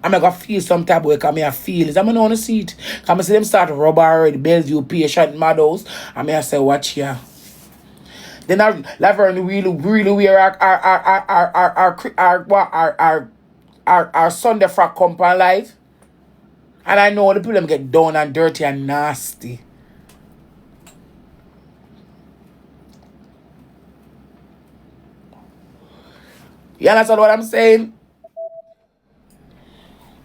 I'm gonna feel some type of way because I feel it. I'm gonna want to see it. Because I see them start to rub already, Bellevue, patient, models. And I say, watch here. Then Laverne really wear our Sunday frock company live. And I know the people get down and dirty and nasty. You understand what I'm saying?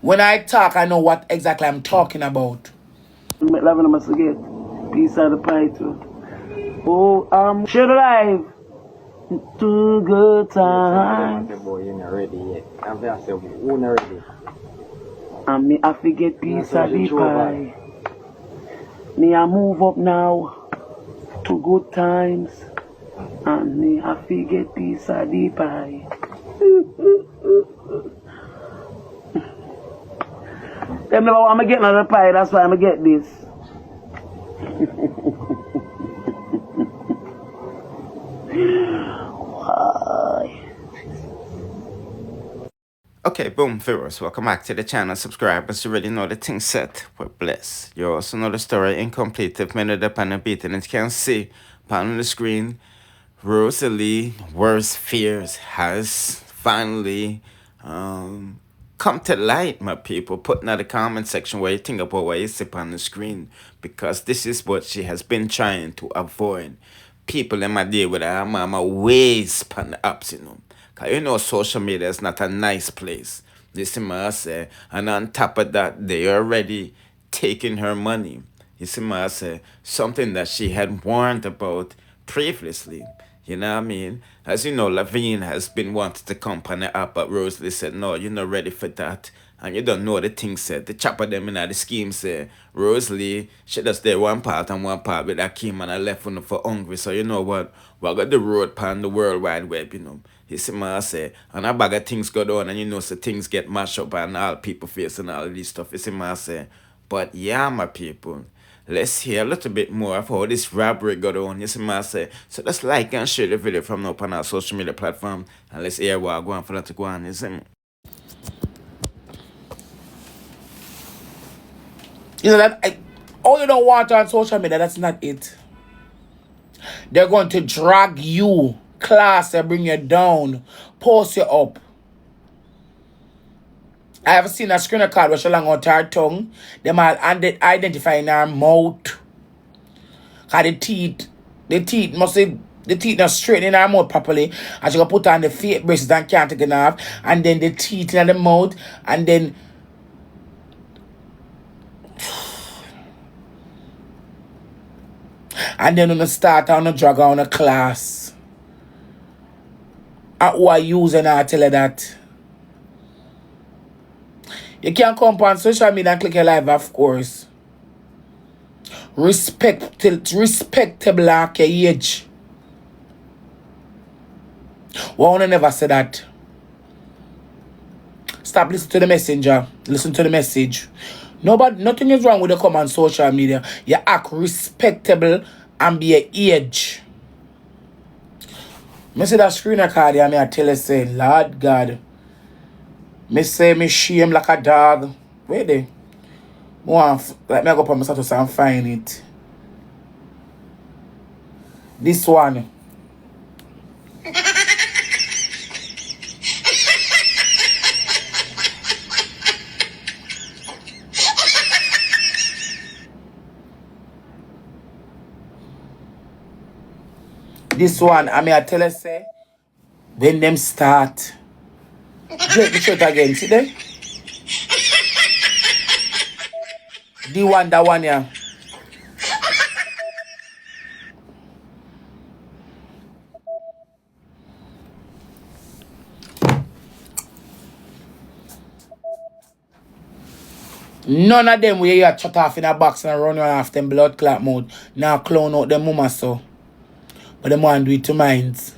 When I talk, I know what exactly I'm talking about. Laverne must get piece of the pie too. Oh, share live. Too good time. Boy, you're not ready yet. I'm there, so we're not ready. And me, I forget piece of the pie. Me, I move up now to good times. And me, I forget piece of the pie. Them never want me get another pie, that's why I'm gonna get this. Okay, boom, viewers, welcome back to the channel. Subscribers, you already know the thing set. We're blessed. You also know the story incomplete if minute upon a beat, and as you can see on the screen, Rosalie, worst fears, has finally come to light, my people. Put in the comment section where you think about what you see on the screen, because this is what she has been trying to avoid. People in my deal with her mama ways pan the apps, you know. Cause you know social media is not a nice place. This is what I say. And on top of that, they already taking her money. You see what I say? Something that she had warned about previously. You know what I mean? As you know, Laverne has been wanting to come on the app, but Rosalie said, no, you're not ready for that. And you don't know the thing said. The chopper them in the scheme say, Rosalie, she just did one part and one part with that Kim and I left one for hungry. So you know what? We got the road pan the World Wide Web, you know. You see what I say? And a bag of things go down and you know so things get mashed up and all people facing all this stuff. You see what I say? But yeah, my people. Let's hear a little bit more of how this robbery got on. You see what I say? So let's like and share the video from now on our social media platform. And let's hear what I go on for that to go on. You see me? You know that all you don't want on social media, that's not it. They're going to drag you, class, and bring you down, post you up. I have seen a screen record where she long out her tongue. Them all identifying her mouth. Cause the teeth not straight in her mouth properly. And she gonna put on the fake braces and can't take it off. And then the teeth in the mouth. And then when you start on a drug on a class. And who are using her tell her that. You can't come on social media and click your live, of course. Respectable like your age. Well, I never said that. Stop listening to the messenger. Listen to the message. Nothing is wrong with you come on social media. You act respectable and be your age. Me see that screen record here, I tell you say, Lord God. Me say me shame like a dog. Wait there. Like me go up on my status and find it. This one. This one, I tell you say, when them start. Break the shirt again, see there? That one, yeah. None of them where you shut off in a box and run around after them blood clot mode. Now clown out them mama so. But them want to do it to minds.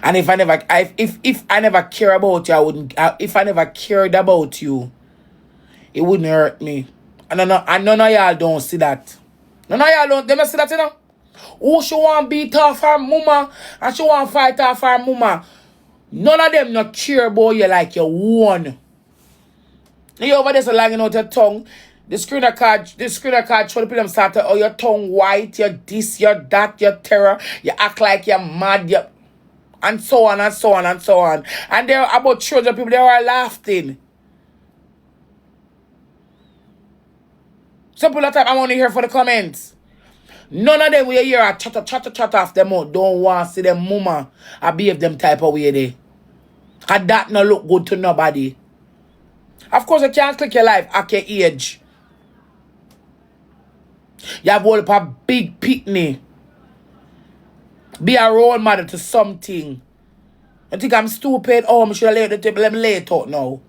And if I never care about you, I wouldn't. If I never cared about you, it wouldn't hurt me. And none of y'all don't see that. None of y'all don't. They don't see that, you know. Who she want beat off her mama and she want fight off her mama. None of them not care about you like you won. You over there so langing out your tongue. The screener card show the people start to, oh, your tongue white, you're this, you're that, you're terror, you act like you're mad, you and so on and so on and so on. And there are about 300 people, they were laughing. Some people that I want to hear for the comments. None of them will hear a chat off them out. Don't want to see them mama I behave them type of way there. And that no look good to nobody. Of course, you can't click your life at your age. You have all a big picnic. Be a role model to something. You think I'm stupid? Oh, I should lay at the table. Let me lay it out now.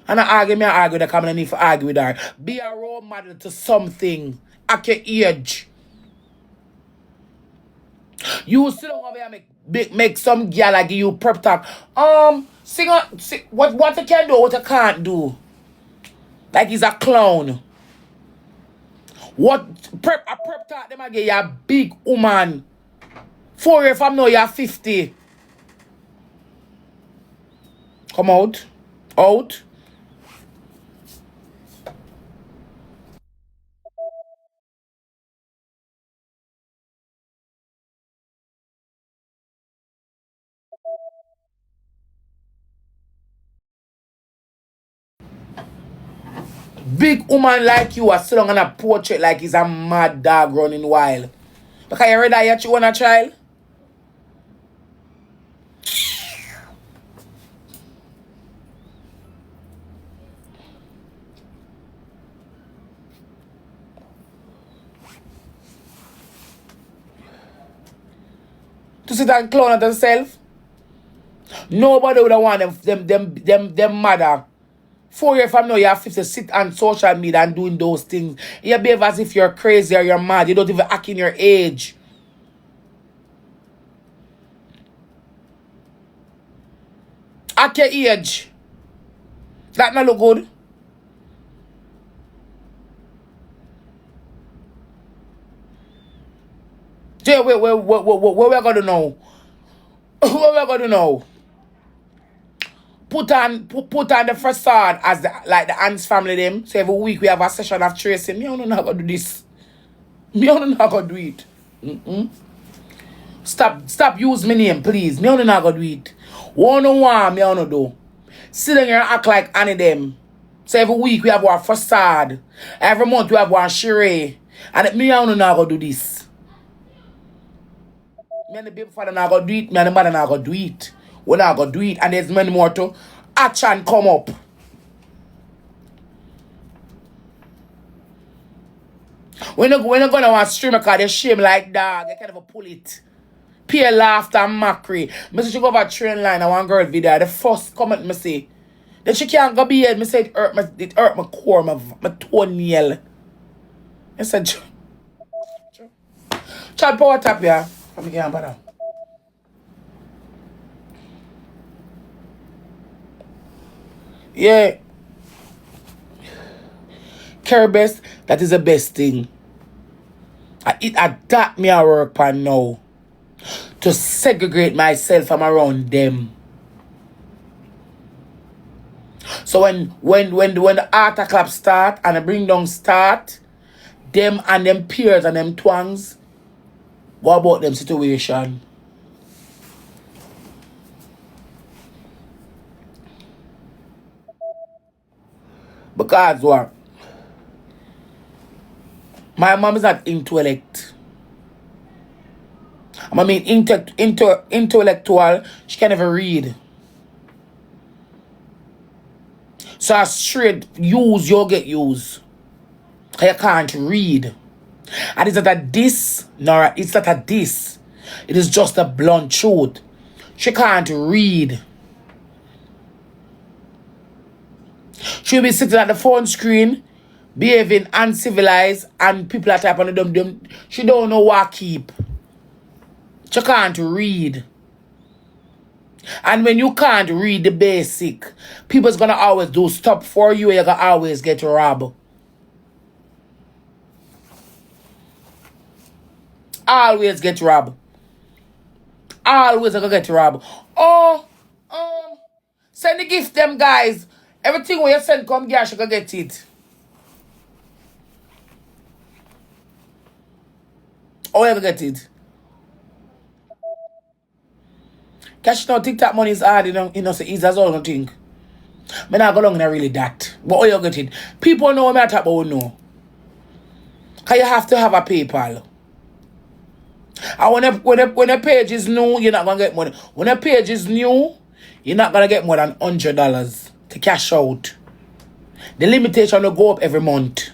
And I argue with her. Come and need to argue with her. Be a role model to something at your age. You sit down over here and make some girl like you prep talk. Sing what you can do, what you can't do. Like he's a clown. What a prep talk them again, you're a big woman. 4 years from now, you're 50. Come out. Out. Big woman like you are sitting on a portrait like he's a mad dog running wild. Because you ready that you want a child? To sit and clown at themselves? Nobody would want them mother. 4 years from now, you have to sit on social media and doing those things. You behave as if you're crazy or you're mad. You don't even act in your age. At your age. That not look good. Jay, what we're gonna know? What we're gonna know? Put on the facade as the Ants family them. So every week we have a session of tracing. Me, I don't know how to do this. Me, I don't know how to do it. Stop use my name, please. Me, I don't know how to do it. One-on-one, me, I don't do. Sit down here and act like any of them. So every week we have one facade. Every month we have one charade. And me, I don't know how to do this. Me and the baby father not gonna do it. Me and the mother not gonna do it. We're not gonna do it. And there's many more to action come up. We're not gonna want to stream because they shame like dog. They can't even pull it. Pure laughter and mockery. Me say she go over a train line and one girl video. The first comment me say. Then she can't go be here. Me say it hurt my core, my toenail. I said, child power tap here. Come here, brother. Yeah. Care best, that is the best thing. That me I work on now. To segregate myself from around them. So when the art clap start and the bring down start, them and them peers and them twangs go about them situation. Because what? My mom is not intellect. I mean intellectual. She can never read. So a straight use, you'll get used. You can't read. And it's not a this, nor it's not a this. It is just a blunt truth. She can't read. She'll be sitting at the phone screen, behaving uncivilized, and people are typing on them. She don't know what keep. She can't read. And when you can't read the basic, people's gonna always do stuff for you. You're gonna always get robbed. Always get robbed. Always gonna get robbed. Oh, Send the gift them, guys. Everything where you send, come here, she can get it. Oh, you get it. Cash now, TikTok money is hard, so easy as all no think. Me not go long in really that. But oh, you get it. People know what I talk about, no. Because you have to have a PayPal. And when a page is new, you're not going to get money. When a page is new, you're not going to get more than $100 to cash out. The limitation will go up every month.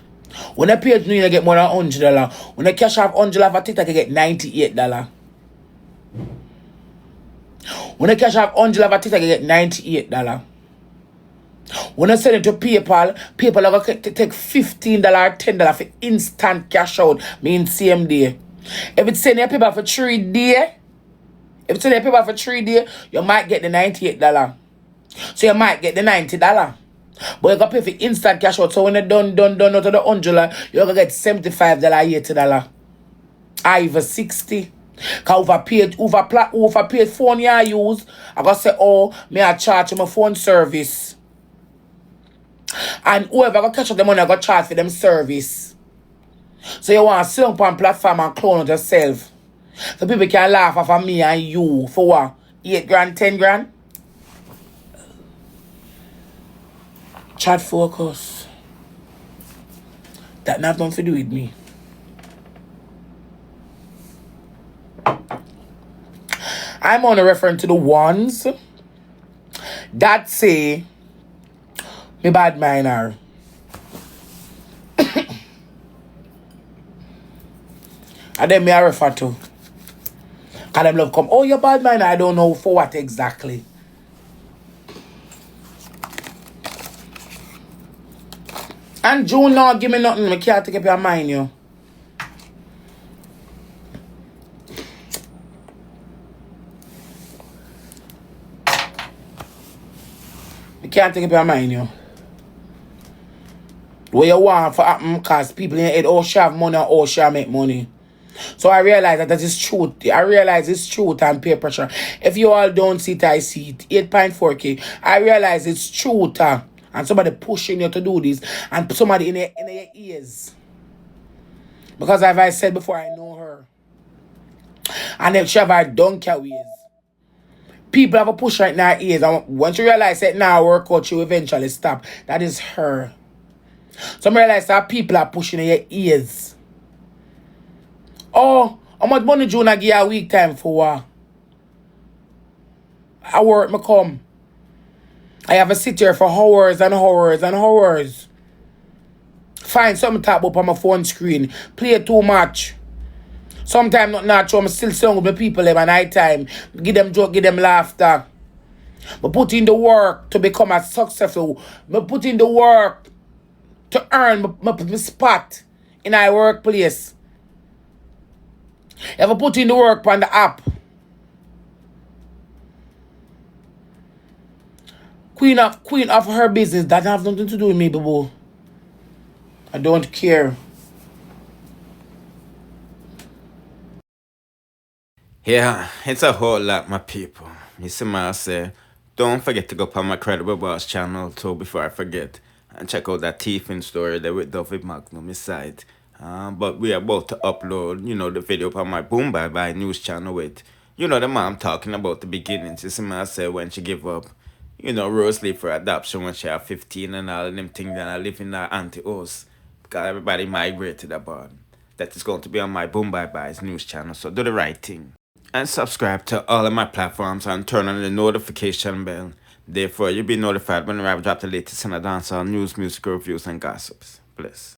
When a page new, you get more than $100. When a cash out $100 for TikTok, you get $98. When a cash out $100 for TikTok, you get $98. When I send it to PayPal, PayPal are going to take $15 or $10 for instant cash out, mean same day. If it's sending your PayPal for 3 days, you might get the $98. So you might get the $90. But you got to pay for instant cash out. So when you're done out of the $100, you're going to get $75, $80. Or even $60. Because over paid phone you use, I got to say, oh, me I charge my phone service. And whoever got catch up the money, I got charge for them service. So you want to sit up on platform and clone yourself. So people can laugh off of me and you for what? 8 grand, 10 grand? Chat focus. That not nothing to do with me. I'm only referring to the ones that say me bad minor. And then me I refer to. And them love come, oh, you're bad minor. I don't know for what exactly. And June now give me nothing. I can't take up your mind, yo. I can't take up your mind, yo. What you want for happen because people in your head, oh, she have money or oh, she make money. So I realize that is truth. I realize it's truth and peer pressure. If you all don't see it, I see it. 8.4K. I realize it's truth. And somebody pushing you to do this. And somebody in your ears. Because as I said before, I know her. And if she have her donkey ways. People have a push right in her ears. And once you realize that now work out, she will eventually stop. That is her. So I realize that people are pushing in your ears. Oh, how much money June I give you a week time for what? I work me come. I have to sit here for hours and hours and hours. Find something to talk about on my phone screen. Play too much. Sometimes not natural. I'm still sitting with my people at night time. Give them joke, give them laughter. But put in the work to become as successful. But put in the work to earn my spot in our workplace. Ever put in the work on the app? Queen of her business. That have nothing to do with me, boo. I don't care. Yeah, it's a whole lot, my people. You see me, I say, don't forget to go up on my Credible Boss channel too before I forget. And check out that thieving story there with Duffy Magnum inside. But we are about to upload, the video on my Boom Bye Bye news channel with, the mom talking about the beginnings. You see me, I say, when she give up, Rosalie for adoption when she had 15 and all them things, and I live in her auntie house. Because everybody migrated abroad. That is going to be on my Boom Bye Bye's news channel, so do the right thing. And subscribe to all of my platforms and turn on the notification bell. Therefore, you'll be notified whenever I drop the latest in the dancehall news, music reviews, and gossips. Bless.